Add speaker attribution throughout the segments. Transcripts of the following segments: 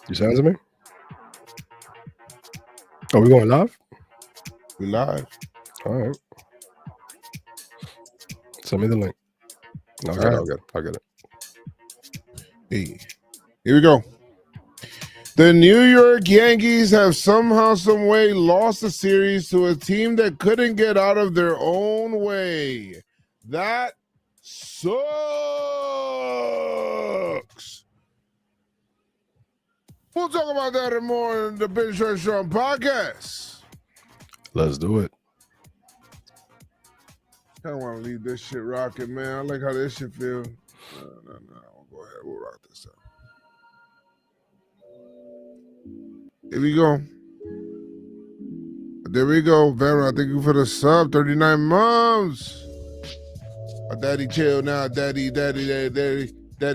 Speaker 1: You send it to me? Are we going live?
Speaker 2: We live.
Speaker 1: All right. Send me the link. I'll get it.
Speaker 2: Hey, here we go. The New York Yankees have somehow, some way lost the series to a team that couldn't get out of their own way. That sucks. We'll talk about that and more in the Pinstripe Strong podcast.
Speaker 1: Let's do it.
Speaker 2: I don't want to leave this shit rocking, man. I like how this shit feel. No. We'll go ahead. We'll rock this out. Here we go. There we go. Vera, thank you for the sub. 39 months. Daddy chill now. Daddy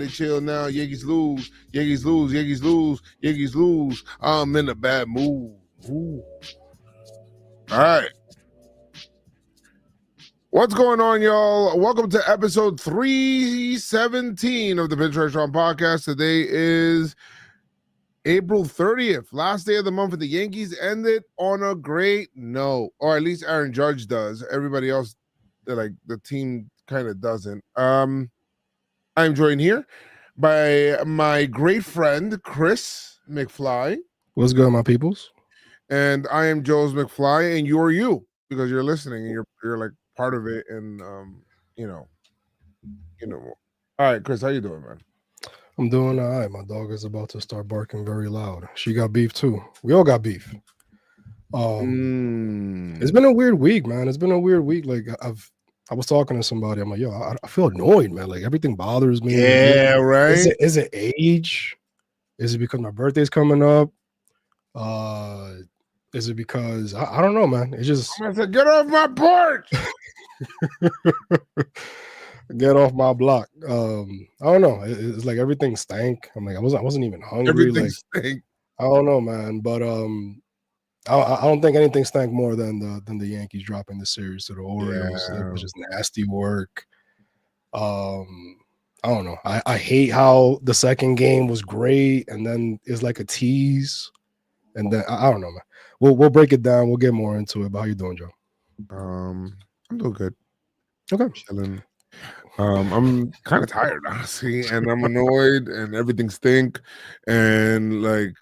Speaker 2: chill now. Yankees lose. Yankees lose. Yankees lose. Yankees lose. I'm in a bad mood. Ooh. All right. What's going on, y'all? Welcome to episode 317 of the Pinstripe Strong podcast. Today is April 30th, last day of the month for the Yankees. Ended on a great note, or at least Aaron Judge does. Everybody else, like the team, kind of doesn't. I'm joined here by my great friend Chris McFly.
Speaker 1: What's good, my peoples?
Speaker 2: And I am Joe's McFly, and you're you because you're listening and you're like part of it, and you know. All right, Chris, how you doing, man?
Speaker 1: I'm doing all right. My dog is about to start barking very loud. She got beef too. We all got beef. It's been a weird week, man. It's been a weird week. Like I was talking to somebody. I'm like, yo, I feel annoyed, man. Like everything bothers me.
Speaker 2: Yeah, right.
Speaker 1: Is it age? Is it because my birthday's coming up? Is it because I don't know, man? It's just
Speaker 2: I said, get off my porch.
Speaker 1: Get off my block. I don't know. It's like everything stank. I'm like, I wasn't even hungry.
Speaker 2: Everything
Speaker 1: like
Speaker 2: stank.
Speaker 1: I don't know, man. But I don't think anything stank more than the Yankees dropping the series to the Orioles.
Speaker 2: Yeah.
Speaker 1: It was just nasty work. I don't know. I hate how the second game was great, and then it's like a tease, and then I don't know, man. We'll break it down. We'll get more into it. But how you doing, Joe?
Speaker 2: I'm doing good.
Speaker 1: Okay,
Speaker 2: chilling. I'm kind of tired, honestly, and I'm annoyed, and everything stink, and like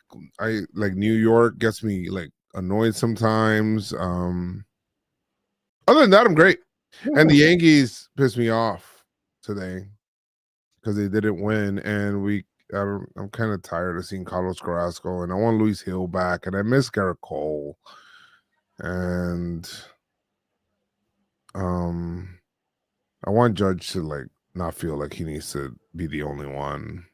Speaker 2: New York gets me like annoyed sometimes. Other than that, I'm great. And the Yankees pissed me off today because they didn't win, and I'm kind of tired of seeing Carlos Carrasco, and I want Luis Hill back, and I miss Garrett Cole, and I want Judge to like not feel like he needs to be the only one.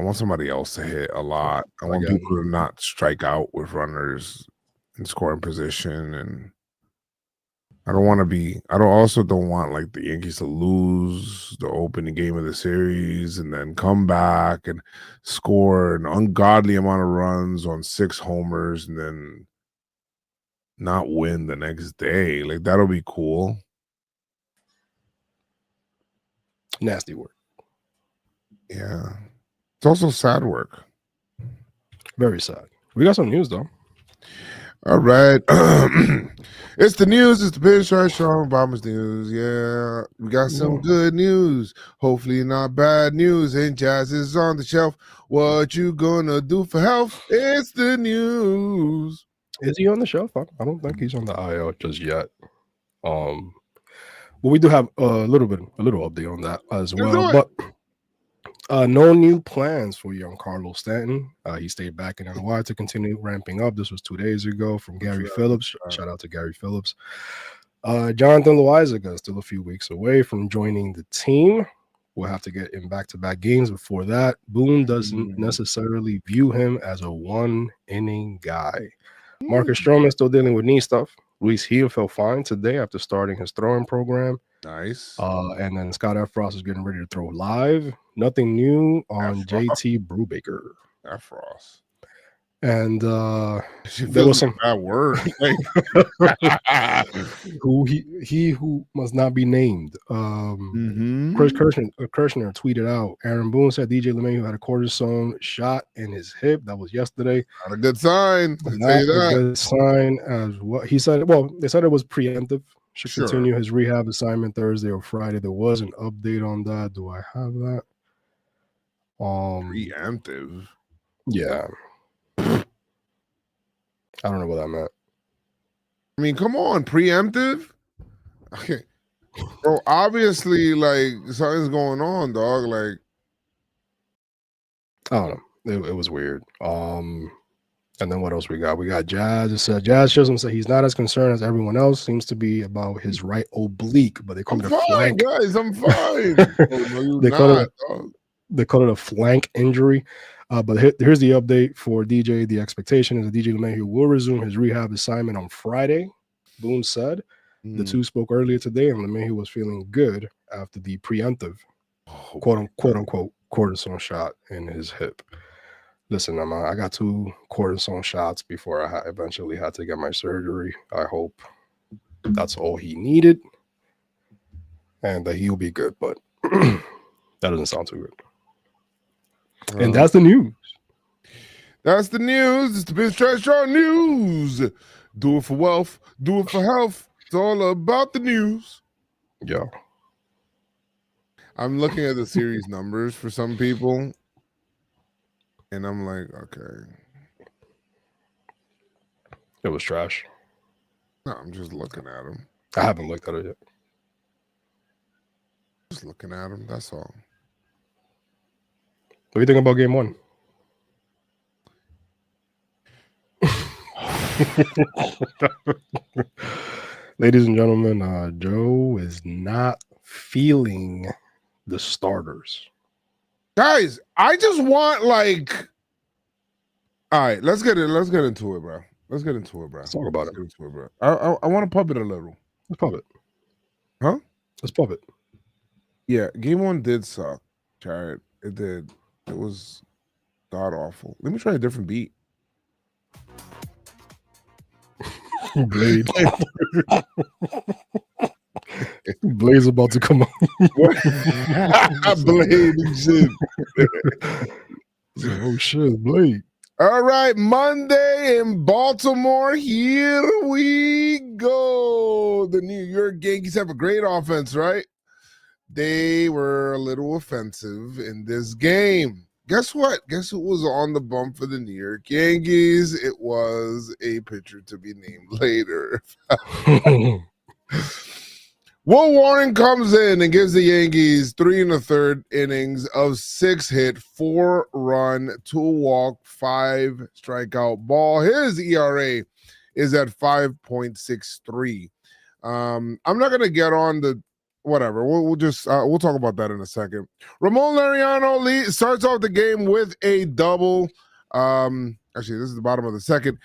Speaker 2: I want somebody else to hit a lot. I want people to not strike out with runners in scoring position, and I don't want like the Yankees to lose the opening game of the series and then come back and score an ungodly amount of runs on 6 homers and then not win the next day. Like that'll be cool.
Speaker 1: Nasty work.
Speaker 2: Yeah. It's also sad work.
Speaker 1: Very sad. We got some news though.
Speaker 2: All right. It's the news. It's the Pinstripe Strong Bombers news. Yeah. We got some good news. Hopefully not bad news. And Jazz is on the shelf. What you gonna do for health? It's the news.
Speaker 1: Is he on the shelf? I don't think he's on the IL just yet. But we do have a little update on that as well. But no new plans for young Carlos Stanton. He stayed back in NY to continue ramping up. This was 2 days ago from Gary Phillips. Shout out to Gary Phillips. Jonathan Loaizaga is still a few weeks away from joining the team. We'll have to get in back-to-back games before that. Boone doesn't necessarily view him as a one-inning guy. Marcus Stroman is still dealing with knee stuff. Luis Hill felt fine today after starting his throwing program.
Speaker 2: Nice.
Speaker 1: And then Scott Efros is getting ready to throw live. Nothing new on JT Brubaker.
Speaker 2: Efros.
Speaker 1: And
Speaker 2: there was some bad word.
Speaker 1: who must not be named. Chris Kirshner tweeted out, Aaron Boone said DJ LeMahieu had a cortisone shot in his hip. That was yesterday.
Speaker 2: Not a good sign.
Speaker 1: Not a good sign as what he said. Well, they said it was preemptive. Should continue his rehab assignment Thursday or Friday. There was an update on that. Do I have that?
Speaker 2: Preemptive.
Speaker 1: Yeah. I don't know what that meant.
Speaker 2: I mean, come on, preemptive. Okay, bro. Obviously, like something's going on, dog. Like,
Speaker 1: I don't know. It was weird. And then what else we got? We got Jazz. It said Jazz Chisholm said he's not as concerned as everyone else. Seems to be about his right oblique, but they call it a flank.
Speaker 2: Guys, I'm fine. No,
Speaker 1: they call it a flank injury. But here's the update for DJ. The expectation is that DJ LeMahieu will resume his rehab assignment on Friday. Boone said. The two spoke earlier today, and LeMahieu was feeling good after the preemptive, quote unquote, cortisone shot in his hip. Listen, I got 2 cortisone shots before I eventually had to get my surgery. I hope that's all he needed and that he'll be good, but that doesn't sound too good. And that's the news.
Speaker 2: That's the news. It's the Pinstripe Strong news. Do it for wealth. Do it for health. It's all about the news.
Speaker 1: Yeah.
Speaker 2: I'm looking at the series numbers for some people. And I'm like, okay.
Speaker 1: It was trash.
Speaker 2: No, I'm just looking at them.
Speaker 1: I haven't looked at it yet.
Speaker 2: Just looking at them. That's all.
Speaker 1: What do you think about game 1? Ladies and gentlemen, Joe is not feeling the starters.
Speaker 2: Guys, I just want like. All right, let's get into it, bro. Let's
Speaker 1: talk about it.
Speaker 2: Bro. I want to pub it a little.
Speaker 1: Let's pub it.
Speaker 2: Huh?
Speaker 1: Let's pub it.
Speaker 2: Yeah, game 1 did suck, Jared. It did. It was god awful. Let me try a different beat.
Speaker 1: Blade. Blade's about to come on.
Speaker 2: Blade and shit.
Speaker 1: Oh shit, Blade.
Speaker 2: All right, Monday in Baltimore. Here we go. The New York Yankees have a great offense, right? They were a little offensive in this game. Guess what? Guess who was on the bump for the New York Yankees? It was a pitcher to be named later. Will Warren comes in and gives the Yankees 3 1/3 innings of 6 hit, 4 run, 2 walk, 5 strikeout ball. His ERA is at 5.63. I'm not gonna get on the whatever. We'll talk about that in a second. Ramon Laureano starts off the game with a double. Actually, this is the bottom of the second.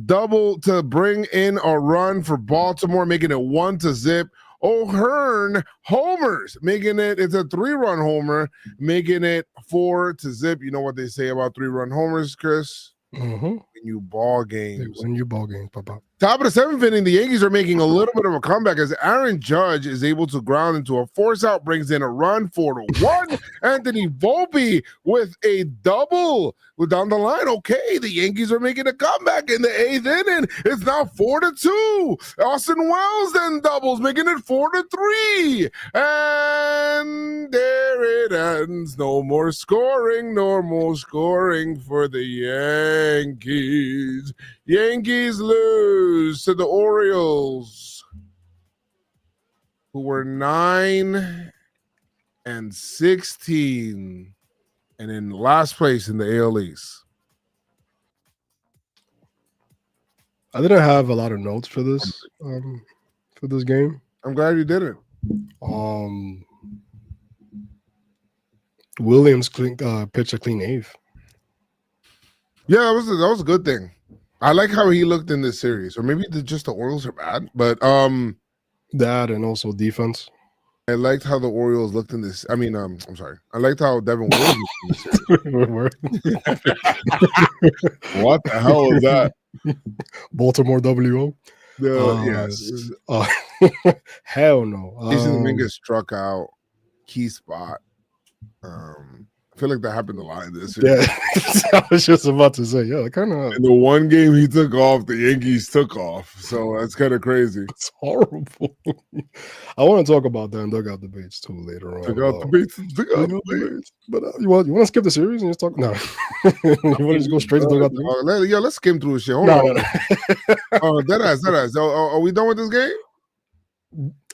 Speaker 2: Double to bring in a run for Baltimore, making it 1-0. O'Hearn homers, making it's a 3-run homer, making it 4-0. You know what they say about 3-run homers, Chris?
Speaker 1: Mm-hmm.
Speaker 2: When you ball games.
Speaker 1: When you ball games, Papa.
Speaker 2: Top of the 7th inning, the Yankees are making a little bit of a comeback as Aaron Judge is able to ground into a force out, brings in a run 4-1. Anthony Volpe with a double down the line. Okay, the Yankees are making a comeback in the 8th inning. It's now 4-2. Austin Wells then doubles, making it 4-3. And there it ends. No more scoring, normal scoring for the Yankees. Yankees lose to the Orioles, who were 9-16 and in last place in the AL East.
Speaker 1: I didn't have a lot of notes for this game.
Speaker 2: I'm glad you didn't.
Speaker 1: Williams pitched a clean 8th.
Speaker 2: Yeah, that was a good thing. I like how he looked in this series, or maybe just the Orioles are bad, but
Speaker 1: that and also defense.
Speaker 2: I liked how the Orioles looked in this. I mean, I'm sorry. I liked how Devin Williams looked in this series. What the hell was that?
Speaker 1: Baltimore WO?
Speaker 2: Yes.
Speaker 1: Hell no.
Speaker 2: Jason Dominguez struck out. Key spot. I feel like that happened a lot in this series.
Speaker 1: Yeah, I was just about to say, yeah, kind of.
Speaker 2: In the one game he took off, the Yankees took off. So that's kind of crazy.
Speaker 1: It's horrible. I want to talk about that in Dugout Debates too later on.
Speaker 2: Dugout Debates.
Speaker 1: But you want to skip the series and just talk? No. You want to just go straight to Dugout Debates?
Speaker 2: Yeah, let's skim through this shit. Hold on. Oh, deadass. Are we done with this game?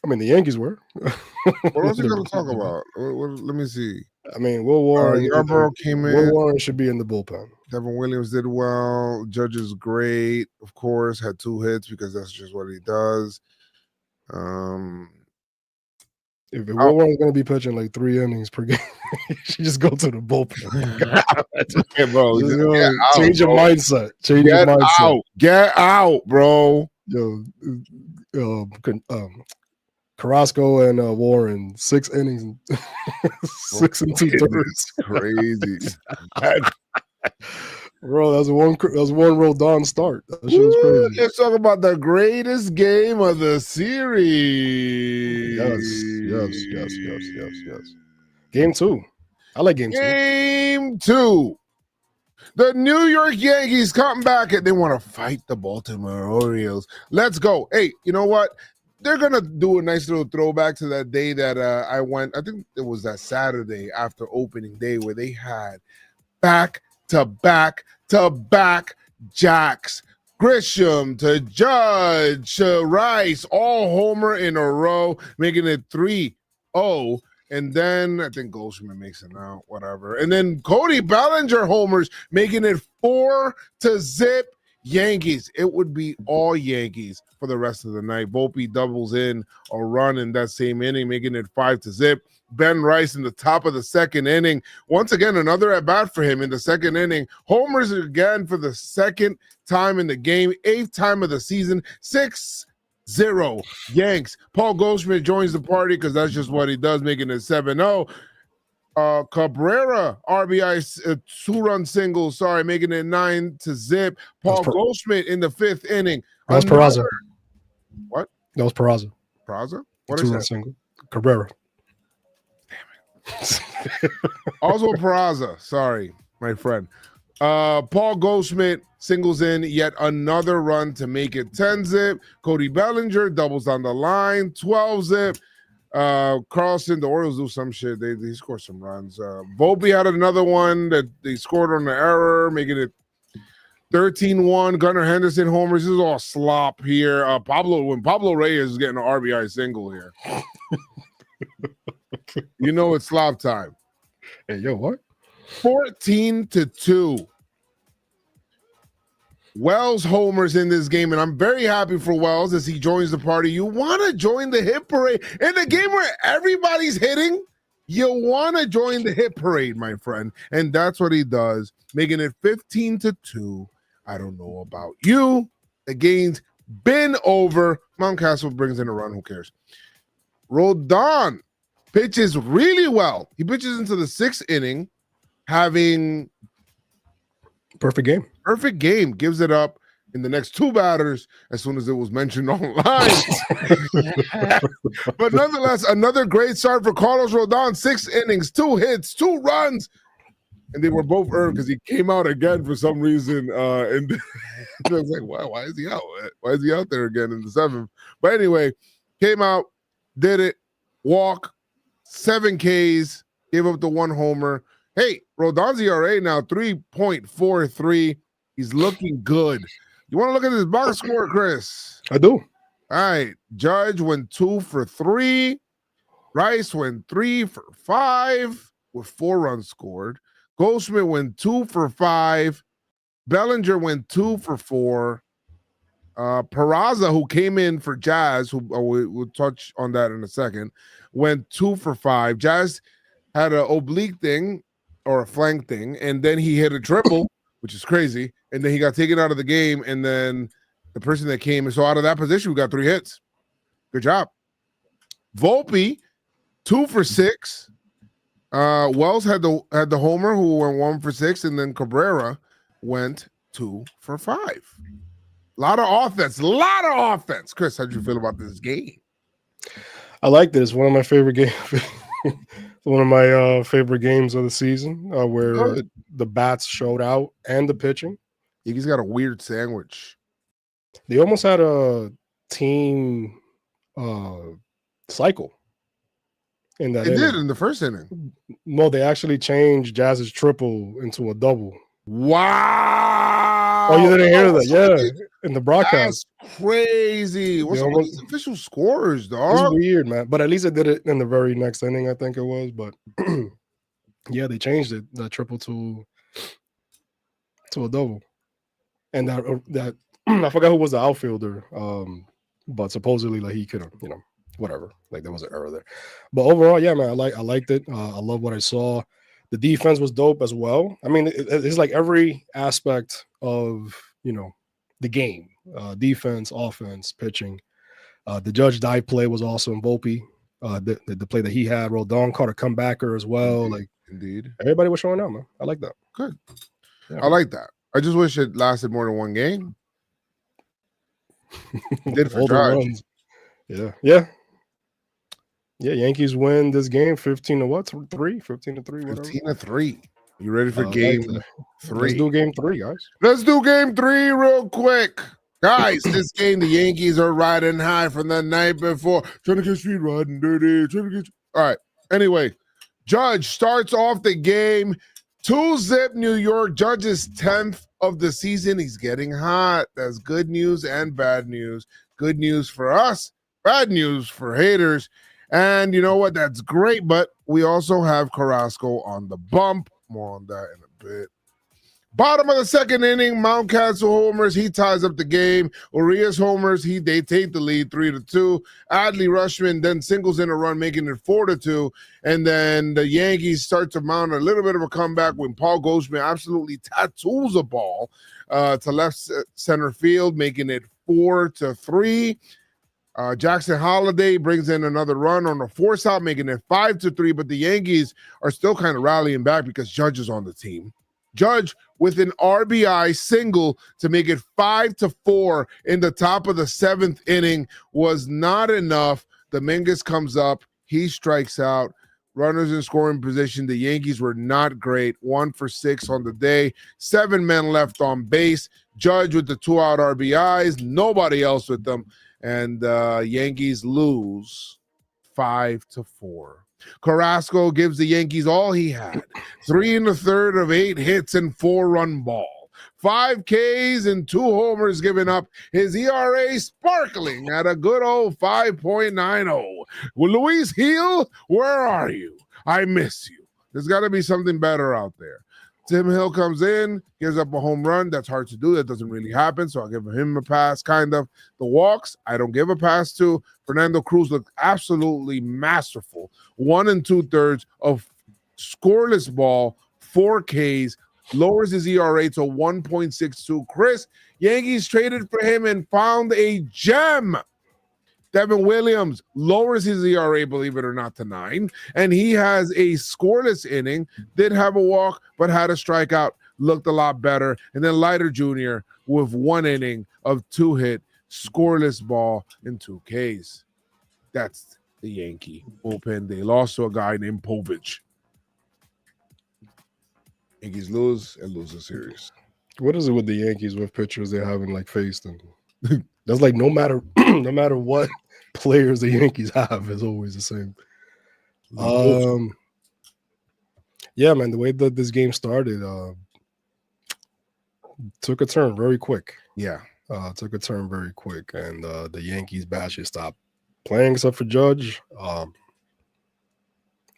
Speaker 1: I mean, the Yankees were.
Speaker 2: What else are you going to talk about? Let me see.
Speaker 1: I mean, Will Warren.
Speaker 2: Yarborough came in.
Speaker 1: Will Warren should be in the bullpen.
Speaker 2: Devin Williams did well. Judge is great, of course. Had 2 hits because that's just what he does.
Speaker 1: If Will Warren's going to be pitching like 3 innings per game, you should just go to the bullpen.
Speaker 2: Yeah, bro.
Speaker 1: Change your mindset. Change your mindset.
Speaker 2: Get out, bro.
Speaker 1: Yo, Carrasco and Warren, 6 innings, and 6 2/3.
Speaker 2: Crazy.
Speaker 1: Bro, that was one Rodon start. That shit was crazy.
Speaker 2: Let's talk about the greatest game of the series.
Speaker 1: Yes. Game 2. I like game 2.
Speaker 2: Game 2. The New York Yankees come back and they want to fight the Baltimore Orioles. Let's go. Hey, you know what? They're going to do a nice little throwback to that day that I went. I think it was that Saturday after opening day where they had back-to-back jacks. Grisham to Judge to Rice, all homer in a row, making it 3-0. And then I think Goldschmidt makes it out, whatever. And then Cody Bellinger homers, making it 4-0 Yankees. It would be all Yankees for the rest of the night. Volpe doubles in a run in that same inning, making it 5-0. Ben Rice in the top of the second inning. Once again, another at-bat for him in the second inning. Homers again for the second time in the game, 8th time of the season, 6-0 Yanks. Paul Goldschmidt joins the party because that's just what he does, making it 7-0. Cabrera RBI 2-run single, making it 9-0. Paul Goldschmidt in the 5th inning.
Speaker 1: That was Peraza.
Speaker 2: What?
Speaker 1: That was Peraza.
Speaker 2: Peraza? What
Speaker 1: is that? Single. Cabrera.
Speaker 2: Damn it. Also Peraza. Sorry, my friend. Paul Goldschmidt singles in yet another run to make it 10-0. Cody Bellinger doubles on the line, 12-0. Carlson, the Orioles do some shit. They score some runs. Volpe had another one that they scored on the error, making it 13-1. Gunnar Henderson homers. This is all slop here. When Pablo Reyes is getting an RBI single here. You know it's slop time.
Speaker 1: Hey, yo, what?
Speaker 2: 14-2. Wells homers in this game, and I'm very happy for Wells as he joins the party. You want to join the hit parade in a game where everybody's hitting? You want to join the hit parade, my friend, and that's what he does, making it 15-2. I don't know about you. The game's been over. Mountcastle brings in a run. Who cares? Rodon pitches really well. He pitches into the 6th inning, having
Speaker 1: perfect game,
Speaker 2: gives it up in the next 2 batters as soon as it was mentioned online. But nonetheless, another great start for Carlos Rodon. 6 innings, 2 hits, 2 runs, and they were both earned because he came out again for some reason. And I was like, wow, why is he out? Why is he out there again in the 7th? But anyway, came out, did it, walk, 7 Ks, gave up the 1 homer. Hey, Rodon's ERA now 3.43. He's looking good. You want to look at this box score, Chris?
Speaker 1: I do.
Speaker 2: All right. Judge went 2 for 3. Rice went 3 for 5 with 4 runs scored. Goldschmidt went 2 for 5. Bellinger went 2 for 4. Peraza, who came in for Jazz, who we'll touch on that in a second, went 2 for 5. Jazz had an oblique thing or a flank thing, and then he hit a triple, which is crazy, and then he got taken out of the game, and then the person that came, and so out of that position, we got 3 hits. Good job. Volpe 2 for 6. Wells had the homer who went 1 for 6, and then Cabrera went 2 for 5. A lot of offense. Chris, how'd you feel about this game?
Speaker 1: I like this. One of my favorite games. One of my favorite games of the season, where the bats showed out and the pitching.
Speaker 2: He's got a weird sandwich.
Speaker 1: They almost had a team cycle in that.
Speaker 2: They did in the first inning.
Speaker 1: No, they actually changed Jazz's triple into a double.
Speaker 2: Wow!
Speaker 1: Oh, you didn't hear that? Yeah, in the broadcast.
Speaker 2: That's crazy. What's up with these official scores, dog?
Speaker 1: It's weird, man. But at least they did it in the very next inning, I think it was. But yeah, they changed it, the triple to a double. And that I forgot who was the outfielder, but supposedly like he could have, whatever. Like there was an error there. But overall, yeah, man, I liked it. I love what I saw. The defense was dope as well. I mean, it's like every aspect of the game: defense, offense, pitching. The Judge dive play was awesome. Volpe, the play that he had, Rodon caught a comebacker as well.
Speaker 2: Indeed,
Speaker 1: everybody was showing out, man. I like that.
Speaker 2: Good. Yeah. I like that. I just wish it lasted more than one game. Did for Judge.
Speaker 1: Yeah. Yankees win this game 15 to what? 3? 15 to 3, whatever.
Speaker 2: 15 to 3. You ready for game 3?
Speaker 1: Let's do game 3, guys.
Speaker 2: Let's do game 3 real quick. Guys, this game, the Yankees are riding high from the night before. Trying to get street riding dirty. All right. Anyway, Judge starts off the game. 2-zip New York. Judge's 10th of the season. He's getting hot. That's good news and bad news. Good news for us. Bad news for haters. And you know what? That's great. But we also have Carrasco on the bump. More on that in a bit. Bottom of the second inning, Mountcastle homers. He ties up the game. Urias homers. They take the lead 3-2. Adley Rushman then singles in a run, making it 4-2. And then the Yankees start to mount a little bit of a comeback when Paul Goldschmidt absolutely tattoos a ball to left center field, making it 4-3. Jackson Holiday brings in another run on a force out, making it 5-3. But the Yankees are still kind of rallying back because Judge is on the team. Judge with an RBI single to make it 5-4 in the top of the 7th inning was not enough. Dominguez comes up. He strikes out. Runners in scoring position. The Yankees were not great. 1 for 6 on the day. 7 men left on base. Judge with the 2-out RBIs. Nobody else with them. And Yankees lose 5-4. Carrasco gives the Yankees all he had. 3 1/3 of 8 hits and 4-run ball. 5 Ks and 2 homers given up. His ERA sparkling at a good old 5.90. Well, Luis Hill, where are you? I miss you. There's got to be something better out there. Tim Hill comes in, gives up a home run. That's hard to do. That doesn't really happen, so I'll give him a pass, kind of. The walks, I don't give a pass to. Fernando Cruz looked absolutely masterful. 1 2/3 of scoreless ball, 4 Ks, lowers his ERA to 1.62. Chris, Yankees traded for him and found a gem. Devin Williams lowers his ERA, believe it or not, to 9. And he has a scoreless inning, did have a walk, but had a strikeout, looked a lot better. And then Leiter Jr. with 1 inning of 2-hit, scoreless ball and 2 Ks. That's the Yankee bullpen. They lost to a guy named Povich. Yankees lose and lose the series.
Speaker 1: What is it with the Yankees with pitchers they haven't faced? And that's like no matter what players the Yankees have is always the same. Yeah, man, the way that this game started took a turn very quick.
Speaker 2: Yeah.
Speaker 1: Took a turn very quick, and the Yankees bashes stopped playing except for Judge. I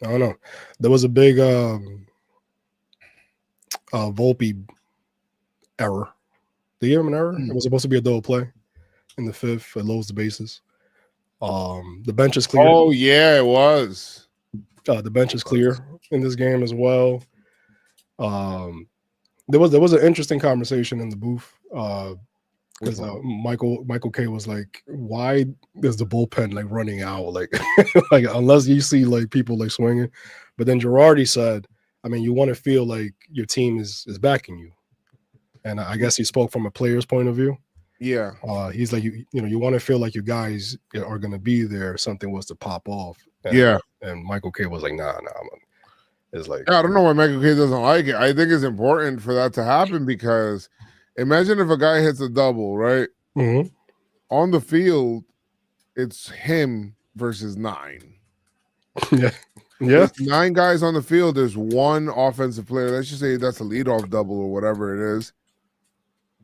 Speaker 1: don't know. There was a big Volpe error. They gave him an error. It was supposed to be a double play in the 5th. It loads the bases. The bench is clear.
Speaker 2: Oh, yeah, it was.
Speaker 1: The bench is clear in this game as well. There was an interesting conversation in the booth. Because Michael K was like, "Why is the bullpen like running out? Like, like unless you see like people like swinging." But then Girardi said, "I mean, you want to feel like your team is backing you," and I guess he spoke from a player's point of view.
Speaker 2: Yeah.
Speaker 1: He's like, you know, you want to feel like your guys are going to be there if something was to pop off. And,
Speaker 2: Yeah.
Speaker 1: And Michael K was like, nah. It's like,
Speaker 2: I don't know why Michael K doesn't like it. I think it's important for that to happen because imagine if a guy hits a double, right?
Speaker 1: mm-hmm.
Speaker 2: On the field, it's him versus 9.
Speaker 1: Yeah.
Speaker 2: There's 9 guys on the field. There's one offensive player. Let's just say that's a leadoff double or whatever it is.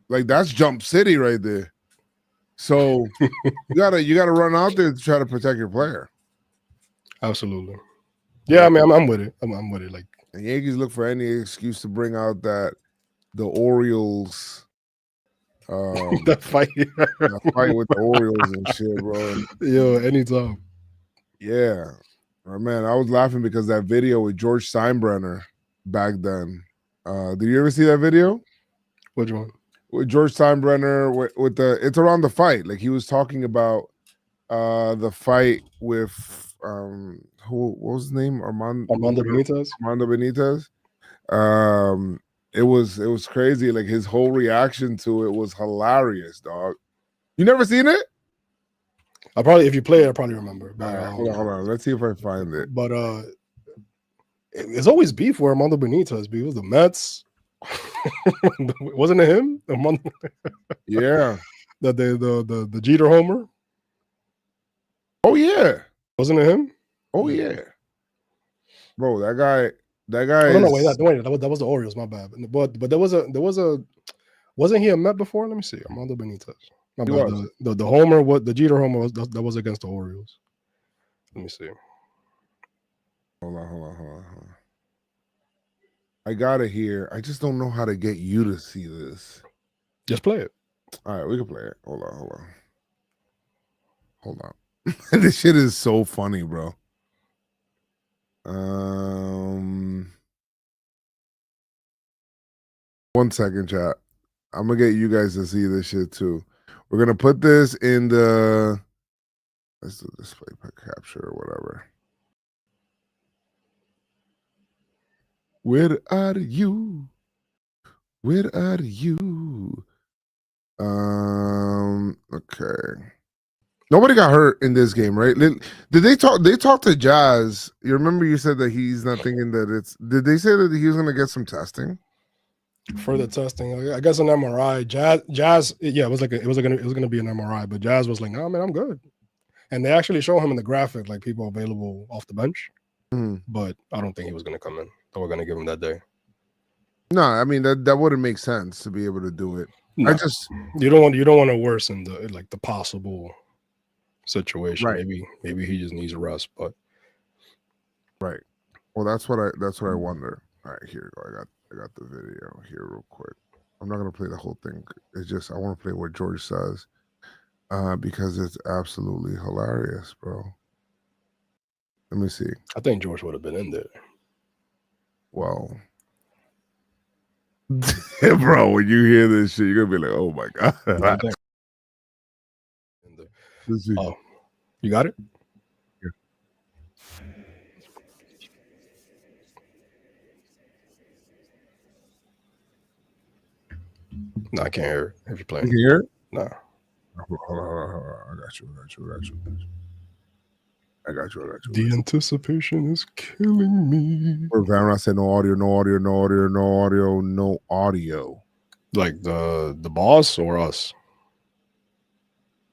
Speaker 2: Like that's jump city right there. So you gotta run out there to try to protect your player.
Speaker 1: Absolutely. Yeah, I mean, I'm with it. I'm with it. Like
Speaker 2: the Yankees look for any excuse to bring out the Orioles.
Speaker 1: the fight
Speaker 2: with the Orioles and shit, bro.
Speaker 1: Yo, anytime.
Speaker 2: Yeah. Oh, man, I was laughing because that video with George Steinbrenner back then. Did you ever see that video?
Speaker 1: Which one?
Speaker 2: With George Steinbrenner with the it's around the fight. Like he was talking about the fight with what was his name? Armando
Speaker 1: Benitez.
Speaker 2: Armando Benitez. It was crazy. Like his whole reaction to it was hilarious, dog. You never seen it?
Speaker 1: If you play it, I probably remember. But,
Speaker 2: hold on. Let's see if I find it.
Speaker 1: But it's always beef where Armando Benitez beef. It was the Mets. Wasn't it him?
Speaker 2: Yeah.
Speaker 1: The Jeter homer.
Speaker 2: Oh yeah.
Speaker 1: Wasn't it him?
Speaker 2: Oh yeah. Bro, that guy.
Speaker 1: Oh, no, wait, that was the Orioles. My bad. But there was a. Wasn't he a Met before? Let me see. Armando Benitez. My bad. The homer, the Jeter homer that was against the Orioles. Let me see.
Speaker 2: Hold on. I got it here. I just don't know how to get you to see this.
Speaker 1: Just play it.
Speaker 2: All right, we can play it. Hold on. This shit is so funny, bro. 1 second, chat. I'm gonna get you guys to see this shit too. We're gonna put this in the let's do display capture or whatever. Where are you? Where are you? Okay. Nobody got hurt in this game, right? Did they talk? They talked to Jazz. You remember you said that he's not thinking that it's. Did they say that he was gonna get some testing?
Speaker 1: Further testing, I guess an MRI. Jazz, yeah, it was gonna be an MRI, but Jazz was like, "No, man, I'm good." And they actually show him in the graphic like people available off the bench, but I don't think he was gonna come in. They were gonna give him that day.
Speaker 2: No, I mean that wouldn't make sense to be able to do it. No.
Speaker 1: You don't want to worsen the possible situation.
Speaker 2: Right.
Speaker 1: Maybe he just needs a rest, but
Speaker 2: right. Well, that's what I wonder. All right, here you go. I got the video here real quick. I'm not gonna play the whole thing. It's just I want to play what George says because it's absolutely hilarious, bro. Let me see.
Speaker 1: I think George would have been in there.
Speaker 2: Well, bro, when you hear this shit, you're gonna be like, "Oh my god!"
Speaker 1: Oh, you got it?
Speaker 2: Yeah.
Speaker 1: No, I can't hear it if you're playing.
Speaker 2: You can hear it?
Speaker 1: No.
Speaker 2: Hold on. I got you.
Speaker 1: The anticipation is killing me.
Speaker 2: Or Van said no audio.
Speaker 1: Like the boss or us?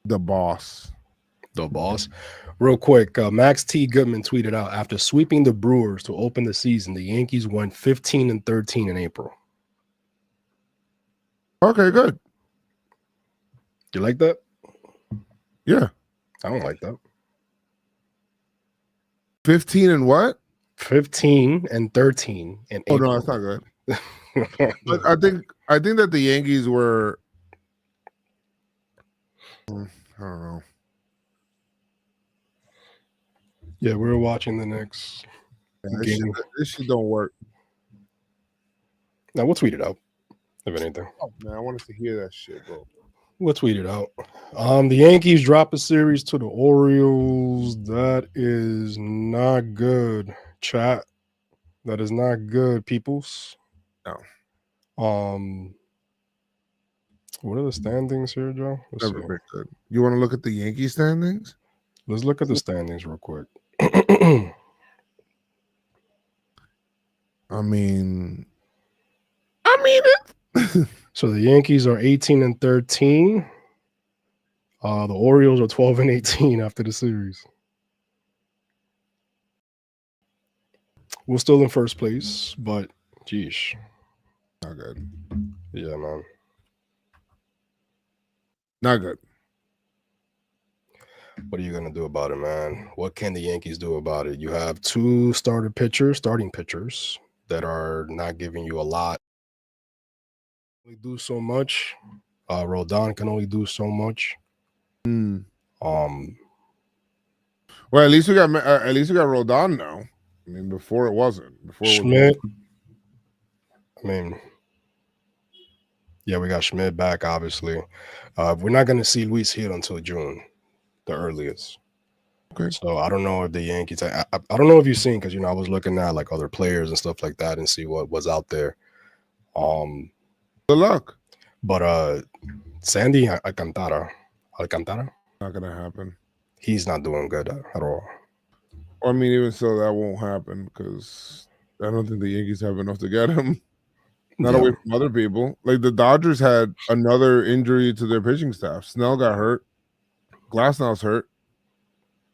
Speaker 2: The boss.
Speaker 1: The boss. Real quick, Max T. Goodman tweeted out, after sweeping the Brewers to open the season, the Yankees went 15-13 in April.
Speaker 2: Okay, good.
Speaker 1: You like that?
Speaker 2: Yeah.
Speaker 1: I don't like that.
Speaker 2: 15 and what?
Speaker 1: 15-13 in April.
Speaker 2: Oh no, that's not good. But I think that the Yankees were I don't know.
Speaker 1: Yeah, we're watching the next game.
Speaker 2: This shit don't work.
Speaker 1: Now we'll tweet it out if anything.
Speaker 2: Oh man, I wanted to hear that shit, bro.
Speaker 1: We'll tweet it out. The Yankees drop a series to the Orioles. That is not good, chat. That is not good, peoples.
Speaker 2: No.
Speaker 1: What are the standings here, Joe? Let's
Speaker 2: Never
Speaker 1: see.
Speaker 2: been good. You want to look at the Yankee standings?
Speaker 1: Let's look at the standings real quick.
Speaker 2: I mean it.
Speaker 1: So the Yankees are 18 and 13. The Orioles are 12 and 18 after the series. We're still in first place, but geesh.
Speaker 2: Not good.
Speaker 1: Yeah, man.
Speaker 2: Not good.
Speaker 1: What are you gonna do about it, man? What can the Yankees do about it? You have two starting pitchers that are not giving you a lot. They do so much. Rodon can only do so much.
Speaker 2: Well, at least we got Rodon now. I mean, before it wasn't. Before
Speaker 1: Schmidt.
Speaker 2: It was
Speaker 1: I mean, yeah, we got Schmidt back. Obviously, we're not gonna see Luis hit until June, the earliest.
Speaker 2: okay.
Speaker 1: So I don't know if the Yankees. I don't know if you've seen, because I was looking at like other players and stuff like that and see what was out there.
Speaker 2: Good luck.
Speaker 1: But Sandy Alcantara,
Speaker 2: Not gonna happen.
Speaker 1: he's not doing good at all.
Speaker 2: I mean, even so, that won't happen because I don't think the Yankees have enough to get him. Not away from other people. Like the Dodgers had another injury to their pitching staff. Snell got hurt. Glasnow's hurt.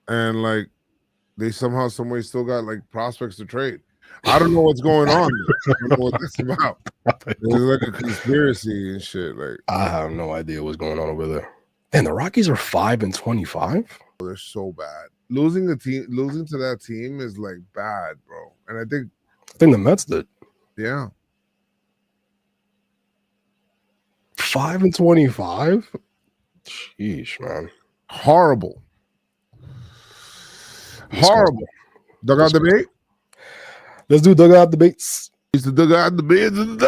Speaker 2: And like they somehow, some way still got like prospects to trade. I don't know what's going on. I don't know what that's about. It's like a conspiracy and shit. Like
Speaker 1: I have no idea what's going on over there. And the Rockies are 5 and 25.
Speaker 2: They're so bad. Losing to that team is like bad, bro. And I think
Speaker 1: the Mets did.
Speaker 2: Yeah.
Speaker 1: 5 and 25. Sheesh, man.
Speaker 2: Horrible. Dugout debate?
Speaker 1: Let's do dugout debates.
Speaker 2: It's the dugout debates. Let's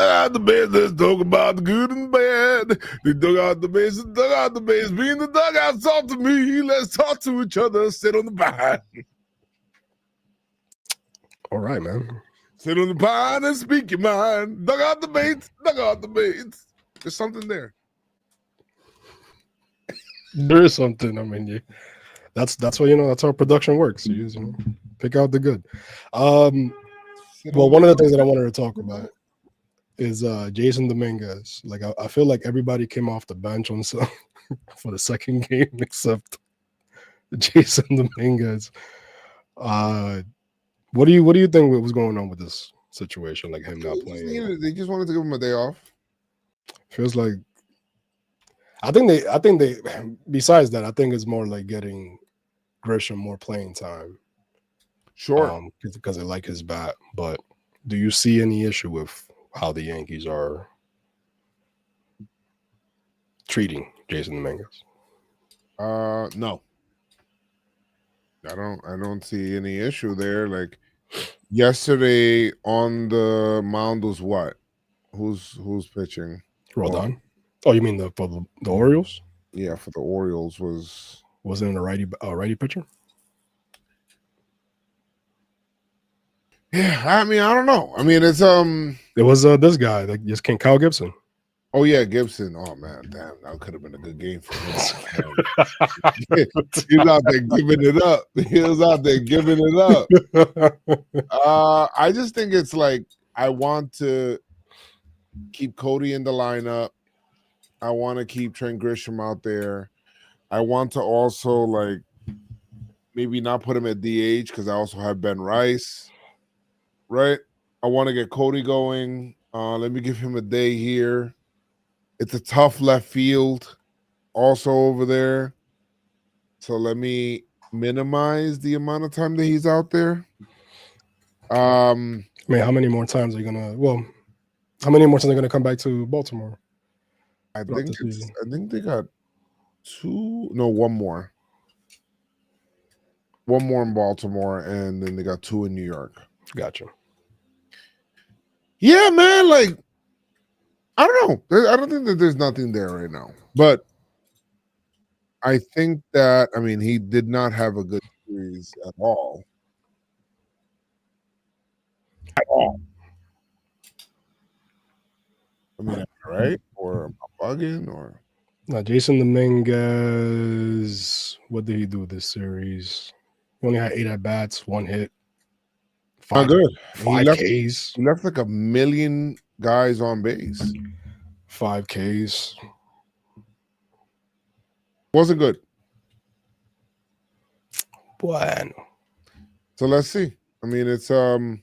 Speaker 2: talk about the good and bad. The dugout debates. Being the dugout, talk to me. Let's talk to each other. Sit on the pine.
Speaker 1: All right, man.
Speaker 2: Sit on the pine and speak your mind. Dugout debates. There's something there.
Speaker 1: There is something. I mean, that's what that's how production works. You pick out the good. Well, one of the things that I wanted to talk about is Jason Dominguez. Like I feel like everybody came off the bench on for the second game except Jason Dominguez. What do you think was going on with this situation? Like him not playing?
Speaker 2: They just wanted to give him a day off.
Speaker 1: Feels like I think they besides that, I think it's more like getting Grisham more playing time.
Speaker 2: Sure.
Speaker 1: Because they like his bat. But do you see any issue with how the Yankees are treating Jason Dominguez?
Speaker 2: No. I don't see any issue there. Like yesterday on the mound was what? Who's pitching?
Speaker 1: Rodon. Oh, you mean for the Orioles?
Speaker 2: Yeah, for the Orioles
Speaker 1: wasn't it a righty pitcher?
Speaker 2: Yeah, I mean, I don't know. I mean, it's
Speaker 1: it was this guy that just came, Kyle Gibson.
Speaker 2: Oh yeah, Gibson. Oh man, damn, that could have been a good game for him. He's out there giving it up. He was out there giving it up. I just think it's like I want to keep Cody in the lineup. I want to keep Trent Grisham out there. I want to also like maybe not put him at DH because I also have Ben Rice. Right? I want to get Cody going. Let me give him a day here. It's a tough left field also over there. So let me minimize the amount of time that he's out there.
Speaker 1: I mean, how many more times are you how many more times are they gonna come back to Baltimore?
Speaker 2: I think they got one more. One more in Baltimore, and then they got 2 in New York.
Speaker 1: Gotcha.
Speaker 2: Yeah, man, like I don't know. I don't think that there's nothing there right now. But I think that he did not have a good series at all. At all. Right? Or am I bugging? Or
Speaker 1: now, Jason Dominguez, what did he do this series? He only had 8 at bats, 1 hit,
Speaker 2: not good.
Speaker 1: 5 Ks.
Speaker 2: He left like a million guys on base.
Speaker 1: 5 Ks.
Speaker 2: Wasn't good.
Speaker 1: Bueno.
Speaker 2: So let's see. It's as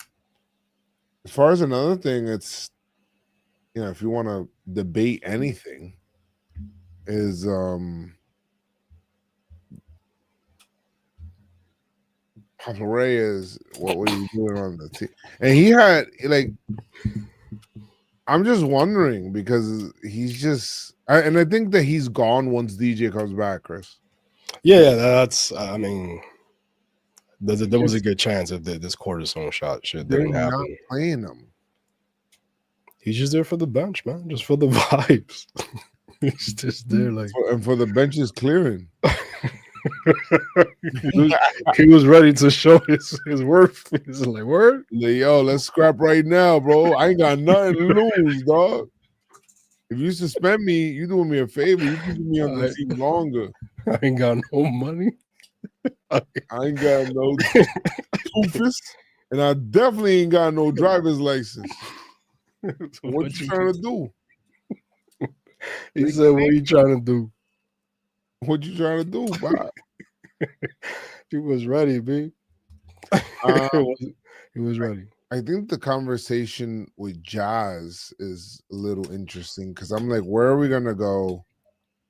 Speaker 2: far as another thing, it's if you want to debate anything, is Papa Reyes, what were you doing on the team? And he had I'm just wondering because he's just and I think that he's gone once DJ comes back, Chris.
Speaker 1: Yeah, that's there was a good chance if this cortisone shot shit didn't happen.
Speaker 2: Not playing him.
Speaker 1: He's just there for the bench, man. Just for the vibes. He's just there
Speaker 2: and for the benches clearing.
Speaker 1: he was ready to show his worth. He's like, word?
Speaker 2: Yo, let's scrap right now, bro. I ain't got nothing to lose, dog. If you suspend me, you doing me a favor. You keeping me on the team longer.
Speaker 1: I ain't got no money.
Speaker 2: I ain't got no toofus, and I definitely ain't got no driver's license. So what you trying to do?
Speaker 1: He said, what are you trying to do?
Speaker 2: What you trying to do, Bob?
Speaker 1: He was ready, B. He was ready.
Speaker 2: I think the conversation with Jazz is a little interesting because I'm like, where are we going to go?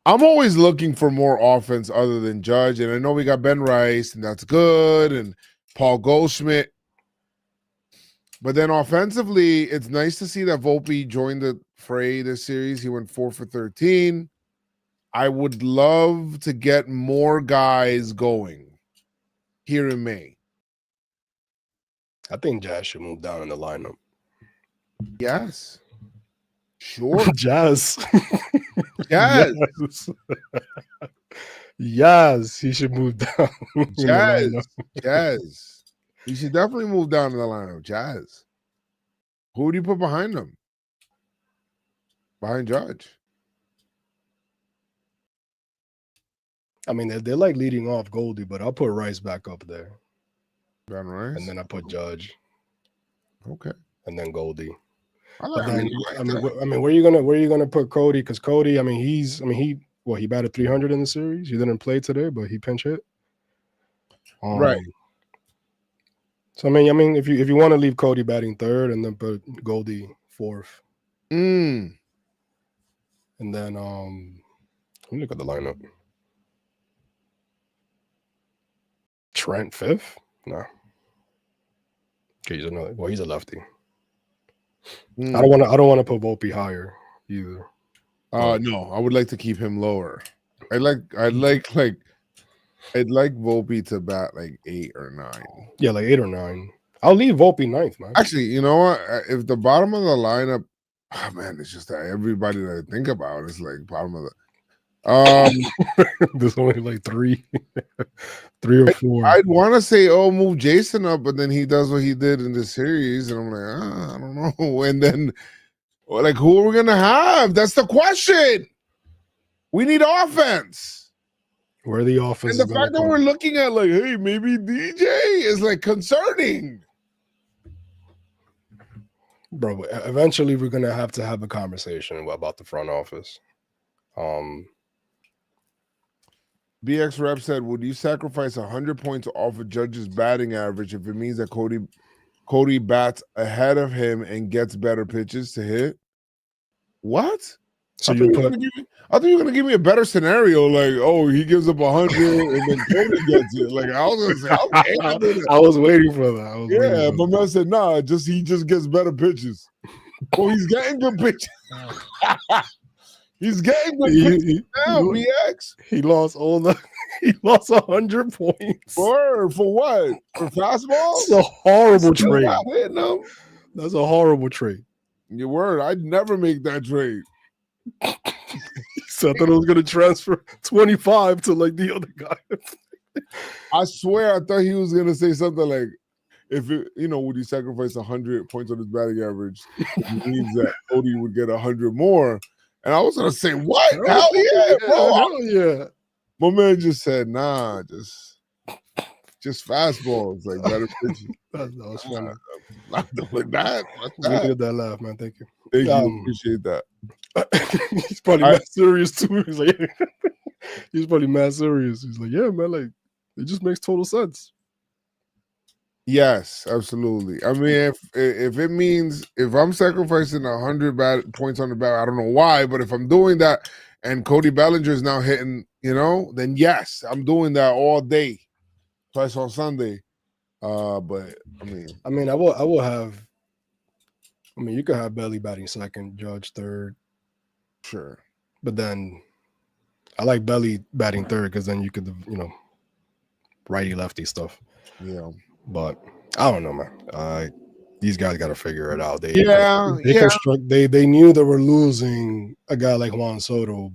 Speaker 2: I'm always looking for more offense other than Judge, and I know we got Ben Rice, and that's good, and Paul Goldschmidt. But then offensively, it's nice to see that Volpe joined the fray this series. He went 4 for 13. I would love to get more guys going here in May.
Speaker 1: I think Jazz should move down in the lineup.
Speaker 2: Yes. Sure.
Speaker 1: Jazz.
Speaker 2: Yes.
Speaker 1: Yes, he should move down.
Speaker 2: Jazz. He should definitely move down in the lineup. Jazz. Who would you put behind him? Behind Judge.
Speaker 1: They're like leading off Goldie, but I'll put Rice back up there.
Speaker 2: Ben Rice?
Speaker 1: And then I put Judge.
Speaker 2: Okay.
Speaker 1: And then Goldie.
Speaker 2: Where
Speaker 1: are you gonna put Cody? Because Cody, he batted 300 in the series. He didn't play today, but he pinch hit.
Speaker 2: Right.
Speaker 1: So if you want to leave Cody batting third and then put Goldie fourth. And then let me look at the lineup. Trent fifth? No. Okay, he's a lefty. I don't want to put Volpe higher either.
Speaker 2: No, I would like to keep him lower. I'd like Volpe to bat like 8 or 9.
Speaker 1: Yeah, like 8 or 9. I'll leave Volpe 9th, man.
Speaker 2: Actually, you know what? If the bottom of the lineup, it's just that everybody that I think about is like bottom of the.
Speaker 1: There's only like 3 or 4.
Speaker 2: I'd want to say, move Jason up, but then he does what he did in the series, and I'm like, I don't know. And then, who are we gonna have? That's the question. We need offense.
Speaker 1: Where the offense
Speaker 2: and the fact that we're looking at hey, maybe DJ is concerning.
Speaker 1: Bro, eventually we're gonna have to have a conversation about the front office.
Speaker 2: BX Rep said, would you sacrifice 100 points off of Judge's batting average if it means that Cody bats ahead of him and gets better pitches to hit? What?
Speaker 1: So
Speaker 2: I thought you were going to give me a better scenario, he gives up 100 and then Cody gets it. I was going to say,
Speaker 1: I was waiting for that.
Speaker 2: My man said, nah, he just gets better pitches. Well, he's getting good pitches. He's getting good pitches now, BX.
Speaker 1: He lost 100 points.
Speaker 2: For what? For fastball?
Speaker 1: It's a horrible trade. That's a horrible trade.
Speaker 2: Your word, I'd never make that trade.
Speaker 1: So I thought it was gonna transfer 25 to like the other guy.
Speaker 2: I swear I thought he was gonna say something like, if it, would you sacrifice 100 points on his batting average, it means that Cody would get 100 more. And I was gonna say, what? Hell yeah, bro.
Speaker 1: Hell yeah.
Speaker 2: My man just said, nah, just fastballs, like better pitches.
Speaker 1: That was funny.
Speaker 2: Not doing that.
Speaker 1: Good to get that laugh, man. Thank you.
Speaker 2: Thank you. Appreciate that.
Speaker 1: He's probably mad serious too. He's like, he's probably mad serious. He's like, yeah, man, like it just makes total sense.
Speaker 2: Yes, absolutely. I mean, if it means if I'm sacrificing 100 points on the bat, I don't know why, but if I'm doing that and Cody Bellinger is now hitting, then yes, I'm doing that all day, twice on Sunday. But I
Speaker 1: will have. I mean, you could have Belly batting second, Judge third.
Speaker 2: Sure.
Speaker 1: But then I like Belly batting third because then you could, righty lefty stuff.
Speaker 2: Yeah.
Speaker 1: But I don't know, man. These guys got to figure it out. They knew they were losing a guy like Juan Soto,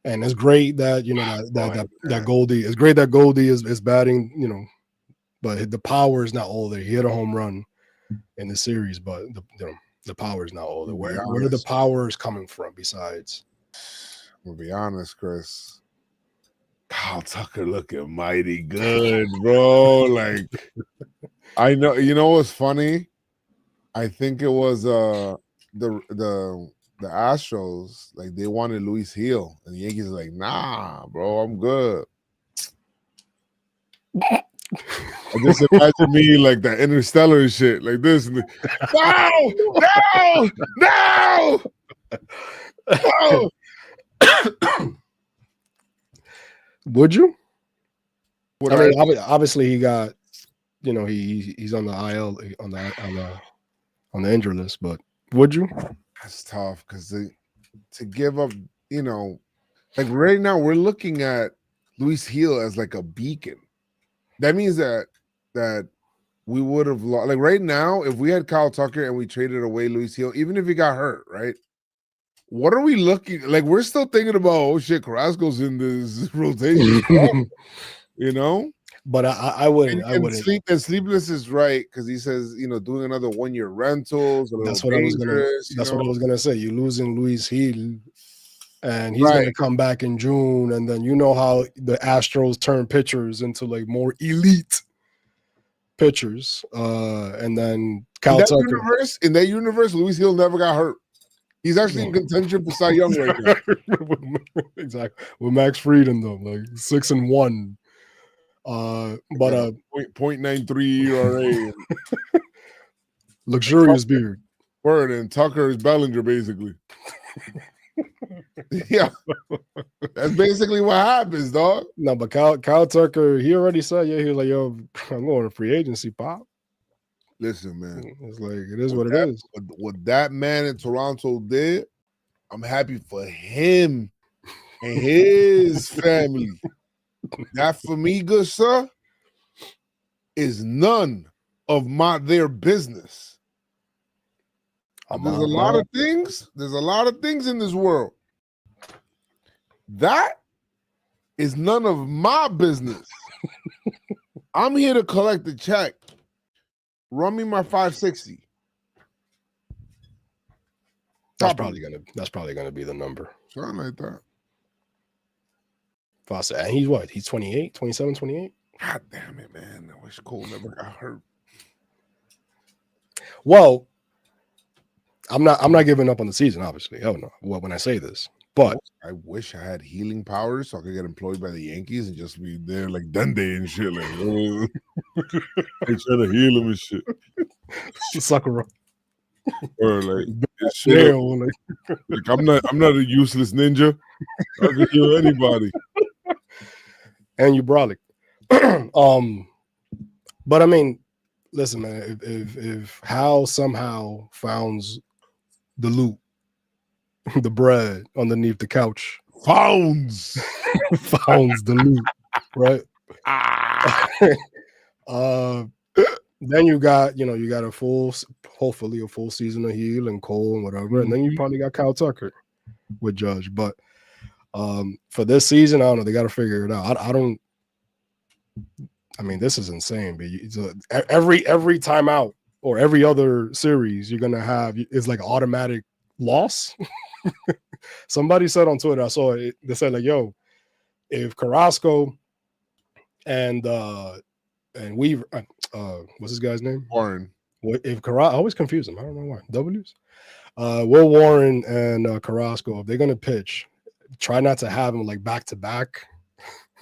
Speaker 1: and it's great that that Goldie. It's great that Goldie is batting, but the power is not all there. He hit a home run in the series, but the power is not all there. Where are the powers coming from besides?
Speaker 2: I'm gonna be honest, Chris. Kyle Tucker looking mighty good, bro. Like, I know. You know what's funny? I think it was the Astros. Like, they wanted Luis Gil, and the Yankees are like, nah, bro, I'm good. I just imagine me like that Interstellar shit, like this. No.
Speaker 1: Would you? Obviously he got, he's on the IL on the injury list, but would you?
Speaker 2: That's tough because to give up, like right now we're looking at Luis Gil as like a beacon. That means that we would have lost. Like right now, if we had Kyle Tucker and we traded away Luis Gil, even if he got hurt, right? What are we looking like? We're still thinking about, oh shit, Carrasco's in this rotation,
Speaker 1: But I wouldn't. I wouldn't.
Speaker 2: Sleepless is right because he says, doing another 1-year rentals.
Speaker 1: That's what I was gonna say. You're losing Luis Gil, and he's gonna come back in June, and then how the Astros turn pitchers into like more elite pitchers, and then Kyle Tucker.
Speaker 2: In that universe, Luis Gil never got hurt. He's actually in contention for Cy Young right now.
Speaker 1: Exactly. With Max Frieden though, like 6-1. But
Speaker 2: 0.93 ERA.
Speaker 1: Luxurious beard.
Speaker 2: Word, and Tucker is Bellinger basically. Yeah. That's basically what happens, dog.
Speaker 1: No, but Kyle Tucker, he already said, he was like, yo, I'm going to free agency, Pop.
Speaker 2: Listen, man.
Speaker 1: It's like, it is what it is.
Speaker 2: What that man in Toronto did, I'm happy for him and his family. That, for me, good sir, is none of their business. There's a lot of things. There's a lot of things in this world. That is none of my business. I'm here to collect the check. Run me my 560.
Speaker 1: That's probably gonna be the number.
Speaker 2: Something like that.
Speaker 1: Fawcett. And he's what? He's 28, 27, 28?
Speaker 2: God damn it, man. I wish Cole never got hurt.
Speaker 1: Well, I'm not giving up on the season, obviously. Hell no. Well, when I say this. But
Speaker 2: I wish I had healing powers so I could get employed by the Yankees and just be there like Dundee and shit. Like, they try to heal him and shit.
Speaker 1: Sucker.
Speaker 2: Or like, shit, like I'm not a useless ninja. I can heal anybody.
Speaker 1: And you brolic. But I mean, listen, man, if Hal somehow founds the loot, the bread underneath the couch,
Speaker 2: founds
Speaker 1: the loot, right? Then you got hopefully a full season of Heel and Cole and whatever, and then you probably got Kyle Tucker. with Judge. But for this season, I don't know. They got to figure it out. I mean, this is insane. But every timeout or every other series, you're gonna have is like automatic loss. Somebody said on Twitter, I saw it. They said like, "Yo, if Carrasco and Weaver, what's this guy's name?
Speaker 2: Warren.
Speaker 1: If Carrasco, I always confuse them. I don't know why. W's. Will Warren and Carrasco, if they're gonna pitch, try not to have them like back to back.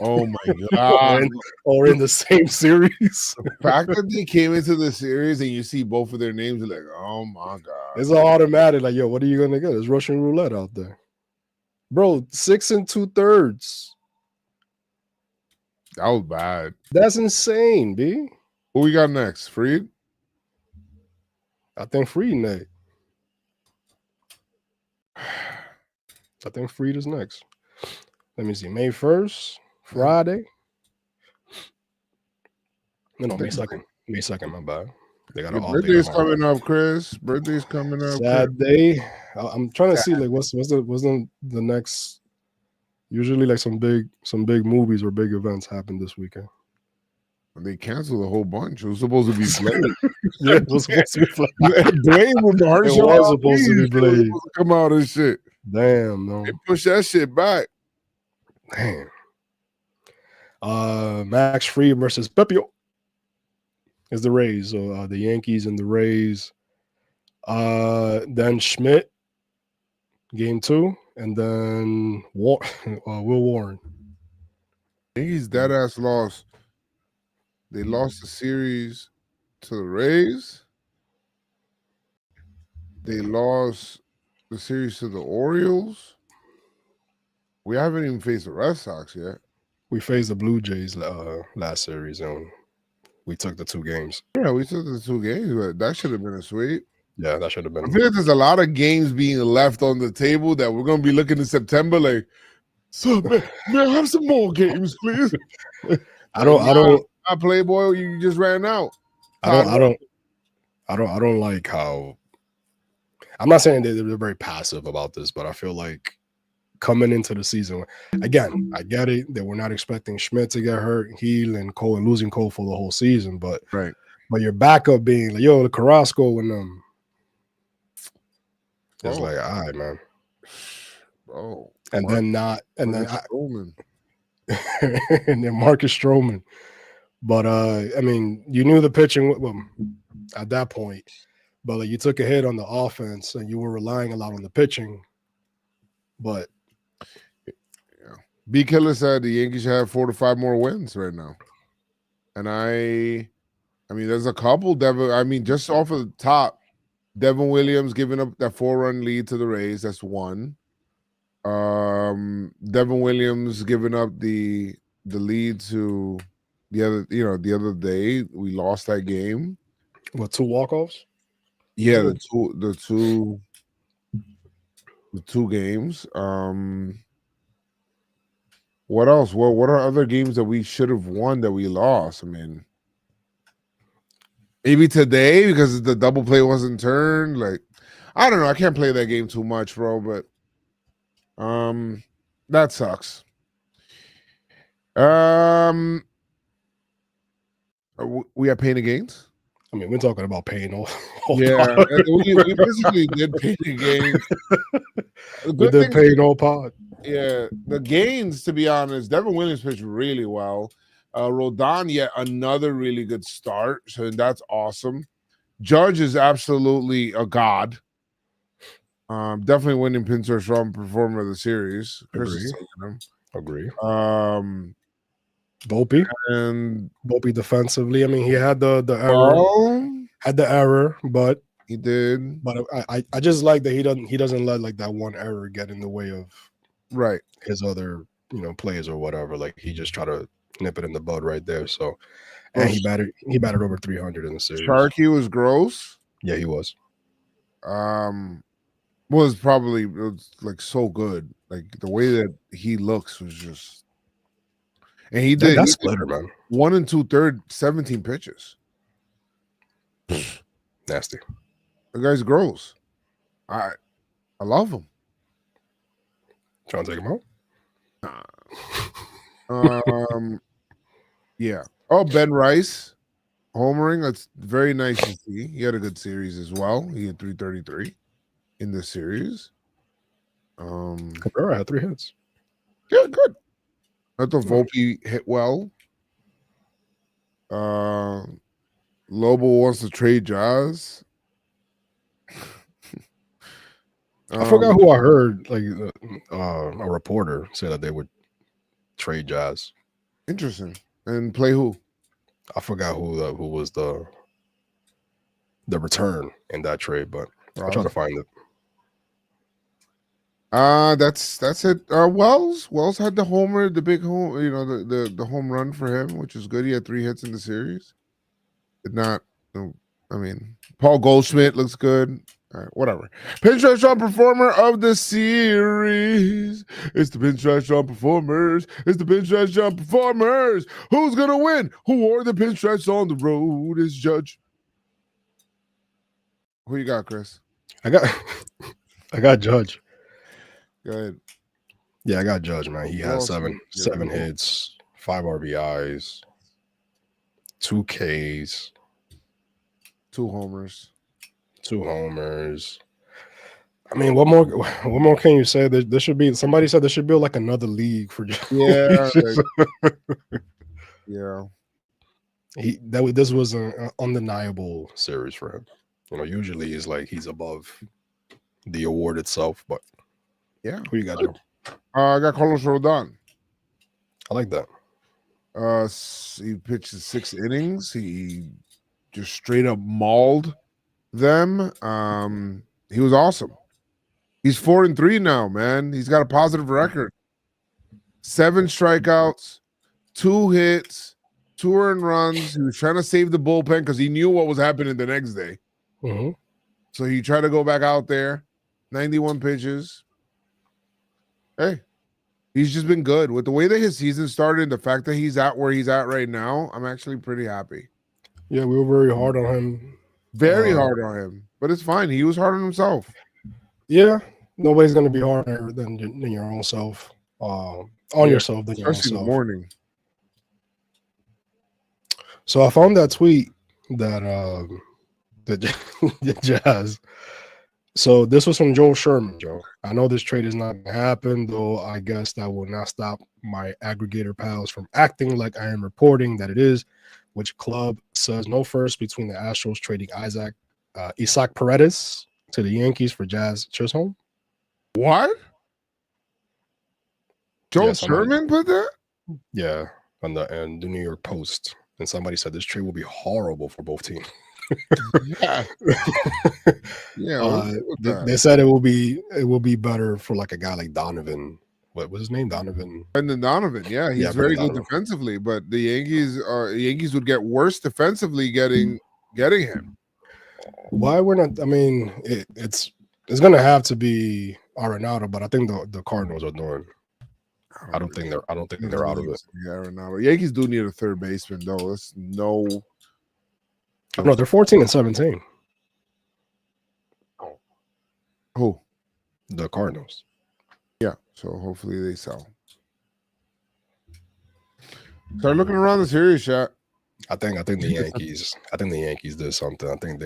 Speaker 2: Oh my god!
Speaker 1: or in the same series.
Speaker 2: The fact that they came into the series and you see both of their names, you're like, oh my god!
Speaker 1: It's all automatic. Like, yo, what are you gonna get? It's Russian roulette out there, bro. 6 2/3.
Speaker 2: That was bad.
Speaker 1: That's insane, B.
Speaker 2: Who we got next? Freed?
Speaker 1: I think Freed next. I think Freed is next. Let me see. May 1st, Friday. No, May 2nd. May 2nd, my bad. They got
Speaker 2: your birthday's coming up, Chris. Birthday's coming up.
Speaker 1: Sad day. I'm trying to see like what's the next. Usually like some big movies or big events happen this weekend.
Speaker 2: They canceled a whole bunch. It was supposed to be Blade.
Speaker 1: Yeah, it was supposed to be Blade.
Speaker 2: Blade with the
Speaker 1: It was supposed to be Blade.
Speaker 2: Come out and shit.
Speaker 1: Damn, no.
Speaker 2: They push that shit back.
Speaker 1: Damn. Max Fried versus Pepio is the Rays. So the Yankees and the Rays. Then Schmidt, game 2, and then Will Warren.
Speaker 2: Yankees dead ass lost. They lost the series to the Rays. They lost the series to the Orioles. We haven't even faced the Red Sox yet.
Speaker 1: We faced the Blue Jays last series, and we took the 2 games.
Speaker 2: Yeah, we took the 2 games, but that should have been a sweep.
Speaker 1: Yeah, that should have been.
Speaker 2: I feel like there's a lot of games being left on the table that we're going to be looking in September like, so, man, have some more games, please. I don't. Playboy, you just ran out.
Speaker 1: I don't like how. I'm not saying that they're very passive about this, but I feel like coming into the season, again, I get it that we're not expecting Schmidt to get hurt, Heel and Cole, and losing Cole for the whole season, but
Speaker 2: right.
Speaker 1: But your backup being like, yo, the Carrasco and it's like, all right, man.
Speaker 2: Oh,
Speaker 1: and
Speaker 2: Marcus,
Speaker 1: then not, and
Speaker 2: Marcus
Speaker 1: then
Speaker 2: Stroman.
Speaker 1: and then Marcus Stroman. But I mean, you knew the pitching at that point, but like you took a hit on the offense and you were relying a lot on the pitching. But
Speaker 2: yeah, B Killer said the Yankees should have 4 to 5 more wins right now, and I mean, there's a couple. Just off of the top, Devin Williams giving up that 4-run lead to the Rays. That's one. Devin Williams giving up the lead to the other day. We lost that game.
Speaker 1: What, 2 walk-offs?
Speaker 2: Yeah, the two games. What else? Well, what are other games that we should have won that we lost? I mean, maybe today because the double play wasn't turned. Like, I don't know. I can't play that game too much, bro. But that sucks. We are paying gains.
Speaker 1: I mean, we're talking about paying all
Speaker 2: yeah, we basically did pay the gains.
Speaker 1: We did pay all pod.
Speaker 2: Yeah, the gains, to be honest, Devin Williams pitched really well. Rodon, yet another really good start, so that's awesome. Judge is absolutely a god. Definitely winning Pinstripe Strong Performer of the Series.
Speaker 1: Agree.
Speaker 2: Volpe
Speaker 1: defensively. I mean, he had the error, but
Speaker 2: he did.
Speaker 1: But I just like that he doesn't let like that one error get in the way of his other plays or whatever. Like he just try to nip it in the bud right there. So, and he batted over 300 in the series.
Speaker 2: Sharkey was gross.
Speaker 1: Yeah, he was.
Speaker 2: Was probably like so good. Like the way that he looks was just. And he did.
Speaker 1: That's splitter, man.
Speaker 2: 1 2/3, 17 pitches.
Speaker 1: Nasty.
Speaker 2: The guy's gross. I love him.
Speaker 1: Trying to take him
Speaker 2: out? Yeah. Oh, Ben Rice homering. That's very nice to see. He had a good series as well. He had 333 in the series.
Speaker 1: Cabrera had 3 hits.
Speaker 2: Yeah, good. I thought Volpe hit well. Lobo wants to trade Jazz.
Speaker 1: I forgot who I heard, like a reporter said that they would trade Jazz.
Speaker 2: Interesting. And play who?
Speaker 1: I forgot who was the return in that trade, but I'll try to find it.
Speaker 2: That's it. Wells had the homer, the big home, the home run for him, which is good. He had 3 hits in the series. Did not, I mean, Paul Goldschmidt looks good. All right, whatever. Pinstripe Strong performer of the series. It's the Pinstripe Strong performers. It's the Pinstripe Strong performers. Who's gonna win? Who wore the pinstripes on the road is Judge. Who you got, Chris?
Speaker 1: I got Judge.
Speaker 2: Go ahead.
Speaker 1: Yeah, I got Judge, man. He has seven hits, 5 RBIs, 2 Ks,
Speaker 2: 2 homers.
Speaker 1: 2 homers. I mean, what more can you say? There should be, somebody said there should be like another league for Judge.
Speaker 2: Yeah. Yeah.
Speaker 1: This was an undeniable series for him. Usually he's above the award itself, but
Speaker 2: yeah.
Speaker 1: Who you got, Joe?
Speaker 2: I got Carlos Rodon.
Speaker 1: I like that.
Speaker 2: He pitched 6 innings. He just straight up mauled them. He was awesome. He's 4-3 now, man. He's got a positive record. 7 strikeouts, 2 hits, 2 earned runs. He was trying to save the bullpen because he knew what was happening the next day.
Speaker 1: Mm-hmm.
Speaker 2: So he tried to go back out there. 91 pitches. Hey, he's just been good. With the way that his season started and the fact that he's at where he's at right now, I'm actually pretty happy.
Speaker 1: Yeah, we were very hard on him.
Speaker 2: Very hard on him. But it's fine. He was hard on himself.
Speaker 1: Yeah. Nobody's going to be harder than your own self. Yourself than your own self.
Speaker 2: Especially in the morning.
Speaker 1: So I found that tweet that the Jazz. So this was from Joel Sherman, Joe. I know this trade is not going to happen, though I guess that will not stop my aggregator pals from acting like I am reporting that it is. Which club says no first between the Astros trading Isaac Paredes to the Yankees for Jazz Chisholm?
Speaker 2: What? Joel Sherman put that?
Speaker 1: Yeah, on the New York Post. And somebody said this trade will be horrible for both teams.
Speaker 2: Yeah.
Speaker 1: They said it will be better for like a guy like Donovan. What was his name? Donovan.
Speaker 2: Brendan Donovan. Yeah, he's very good defensively, but the Yankees would get worse defensively getting him.
Speaker 1: Why we're not? I mean, it's going to have to be Arenado, but I think the Cardinals are doing. I don't think they're out of it.
Speaker 2: Yeah, Arenado. Yankees do need a third baseman though. That's no.
Speaker 1: No, they're 14-17.
Speaker 2: Who?
Speaker 1: The Cardinals.
Speaker 2: Yeah, so hopefully they sell. Start looking around the series, chat.
Speaker 1: I think the Yankees. I think the Yankees did something. I think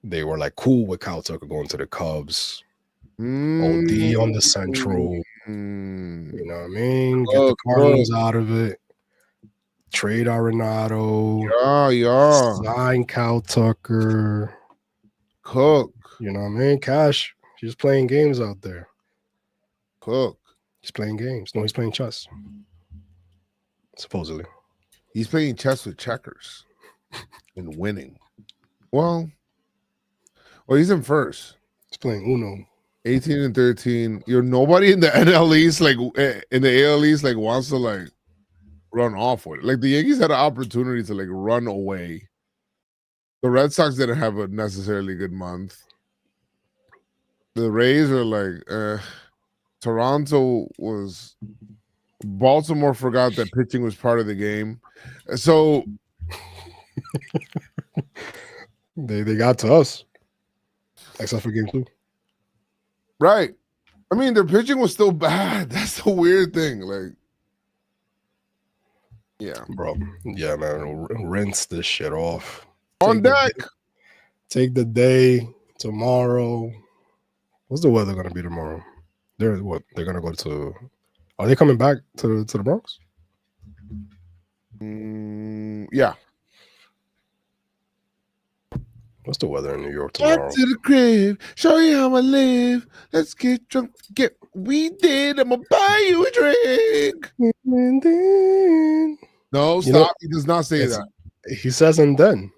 Speaker 1: they were like cool with Kyle Tucker going to the Cubs. OD on the Central. You know what I mean? Get the Cardinals out of it. Trade Arenado.
Speaker 2: Yeah.
Speaker 1: Sign Kyle Tucker.
Speaker 2: Cook.
Speaker 1: You know what I mean? Cash. He's playing games out there.
Speaker 2: Cook.
Speaker 1: He's playing games. No, he's playing chess. Supposedly.
Speaker 2: He's playing chess with checkers and winning. Well, he's in first.
Speaker 1: He's playing Uno.
Speaker 2: 18-13. Nobody in the NL East, like in the AL East, like wants to like run off with it. Like the Yankees had an opportunity to like run away. The Red Sox didn't have a necessarily good month. The Rays are like, Toronto was. Baltimore forgot that pitching was part of the game, so
Speaker 1: they got to us, except for game 2.
Speaker 2: Right. I mean, their pitching was still bad. That's the weird thing. Like, yeah,
Speaker 1: bro. Yeah, man. Rinse this shit off.
Speaker 2: On deck.
Speaker 1: Take the day tomorrow. What's the weather gonna be tomorrow? They're gonna go to. Are they coming back to the Bronx?
Speaker 2: Yeah.
Speaker 1: What's the weather in New York tomorrow?
Speaker 2: Get to the crib, show you how I live. Let's get drunk, get weeded. I'm gonna buy you a drink.
Speaker 1: And then...
Speaker 2: No, stop. He does not say that.
Speaker 1: He says and then.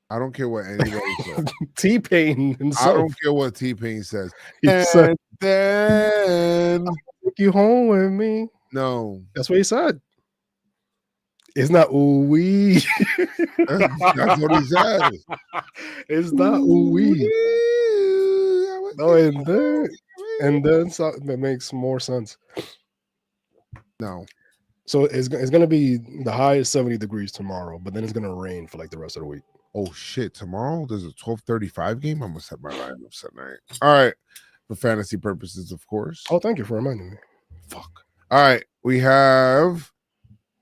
Speaker 2: I don't care what anybody says.
Speaker 1: T-Pain himself.
Speaker 2: I don't care what T-Pain says.
Speaker 1: Then
Speaker 2: take
Speaker 1: you home with me.
Speaker 2: No,
Speaker 1: that's what he said. It's not ooh wee.
Speaker 2: That's what he says.
Speaker 1: It's not ooh wee. No, and then so, that makes more sense.
Speaker 2: No.
Speaker 1: So it's gonna be the high is 70 degrees tomorrow, but then it's gonna rain for like the rest of the week.
Speaker 2: Oh shit! Tomorrow there's a 12:35 game. I'm gonna set my lineups at night. All right, for fantasy purposes, of course.
Speaker 1: Oh, thank you for reminding me.
Speaker 2: Fuck. All right, we have.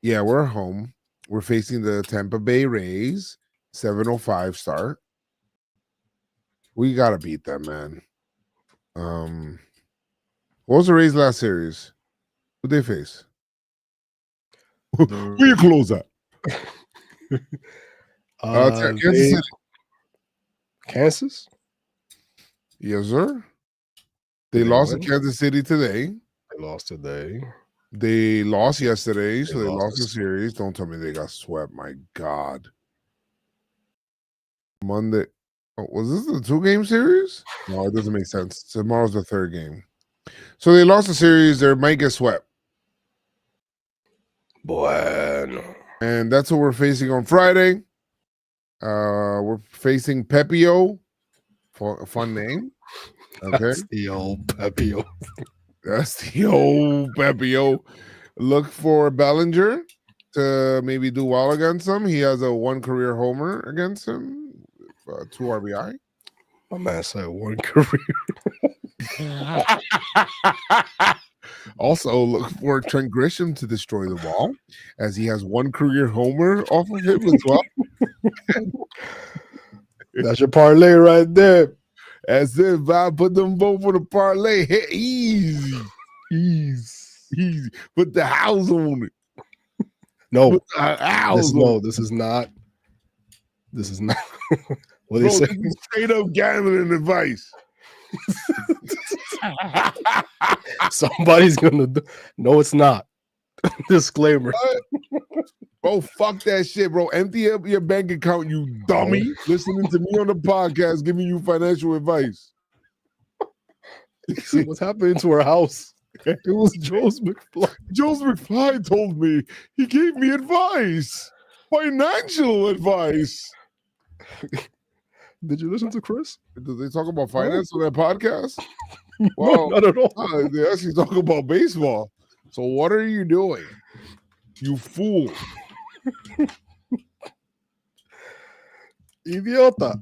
Speaker 2: Yeah, we're home. We're facing the Tampa Bay Rays. 7:05 start. We gotta beat them, man. What was the Rays' last series? Who they face? Where you close at? Kansas City.
Speaker 1: Kansas?
Speaker 2: Yes, sir. They lost to Kansas City today.
Speaker 1: They lost today.
Speaker 2: They lost yesterday, so they lost the series. Don't tell me they got swept. My God. Monday. Oh, was this the 2-game series? No, it doesn't make sense. Tomorrow's the 3rd game. So they lost the series. They might get swept.
Speaker 1: Bueno.
Speaker 2: And that's what we're facing on Friday. We're facing Pepio. A fun name. Okay.
Speaker 1: That's the old Pepio.
Speaker 2: That's the old Pepio. Look for Bellinger to maybe do well against him. He has a 1 career homer against him, 2 RBI.
Speaker 1: My man said 1 career.
Speaker 2: Also, look for Trent Grisham to destroy the ball, as he has 1 career homer off of him as well.
Speaker 1: That's your parlay right there.
Speaker 2: As if I put them both for the parlay. Easy. Put the house on it.
Speaker 1: No.
Speaker 2: This
Speaker 1: is not. What
Speaker 2: they say? Straight up gambling advice.
Speaker 1: Somebody's gonna do. No, it's not. Disclaimer.
Speaker 2: Bro, fuck that shit, bro. Empty up your bank account, you dummy. Listening to me on the podcast, giving you financial advice.
Speaker 1: See what's happening to our house? It was Joe's McFly.
Speaker 2: Joe's McFly told me. He gave me advice. Financial advice.
Speaker 1: Did you listen to Chris?
Speaker 2: Did they talk about finance on that podcast?
Speaker 1: Well, no, not at all.
Speaker 2: They actually talk about baseball. So what are you doing? You fool.
Speaker 1: Idiota.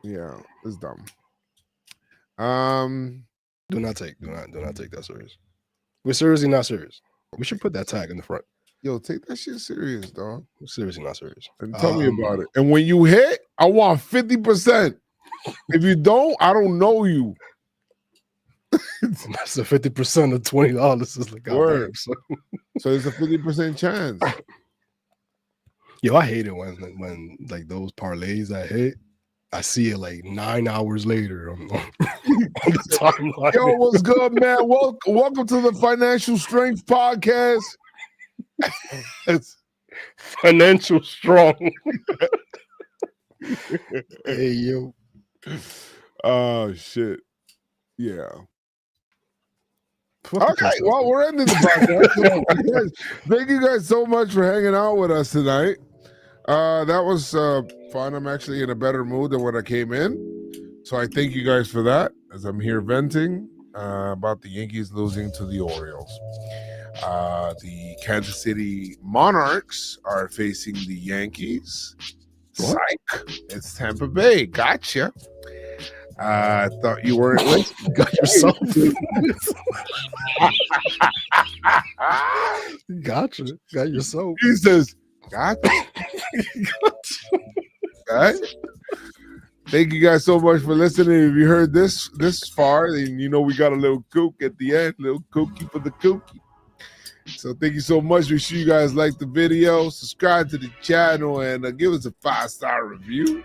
Speaker 2: Yeah, it's dumb.
Speaker 1: Do not take that serious. We're seriously not serious. We should put that tag in the front.
Speaker 2: Yo, take that shit serious, dog.
Speaker 1: We're seriously not serious.
Speaker 2: And tell me about it. And when you hit, I want 50%. If you don't, I don't know you.
Speaker 1: That's a 50% of $20 is like word.
Speaker 2: So it's a 50% chance.
Speaker 1: Yo, I hate it when like those parlays I hit, I see it like 9 hours later on the timeline.
Speaker 2: Yo, what's good, man? Welcome to the Financial Strength Podcast.
Speaker 1: Financial Strong. Hey, yo.
Speaker 2: Oh, shit. Yeah. Okay, well, we're ending the podcast. Thank you guys so much for hanging out with us tonight. That was fun. I'm actually in a better mood than when I came in. So I thank you guys for that, as I'm here venting about the Yankees losing to the Orioles. The Kansas City Monarchs are facing the Yankees. Psych. It's Tampa Bay. Gotcha. I thought you weren't listening.
Speaker 1: Got yourself. Gotcha. Got yourself.
Speaker 2: He says, gotcha. All right. Thank you guys so much for listening. If you heard this far, then you know we got a little kook at the end, little kooky for the kooky. So thank you so much. Make sure you guys like the video, subscribe to the channel, and give us a 5-star review.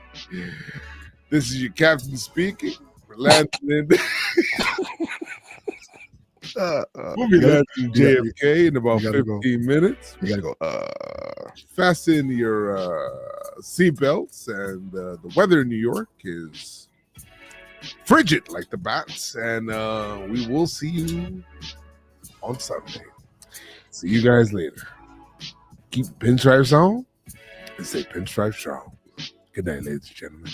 Speaker 2: This is your captain speaking. We're landing in. We'll be landing in JFK in about 15 minutes.
Speaker 1: You gotta go.
Speaker 2: Fasten your seatbelts, and the weather in New York is frigid like the bats. And we will see you on Sunday. See you guys later. Keep pinstripes on and stay pinstripe strong. Good night, ladies and gentlemen.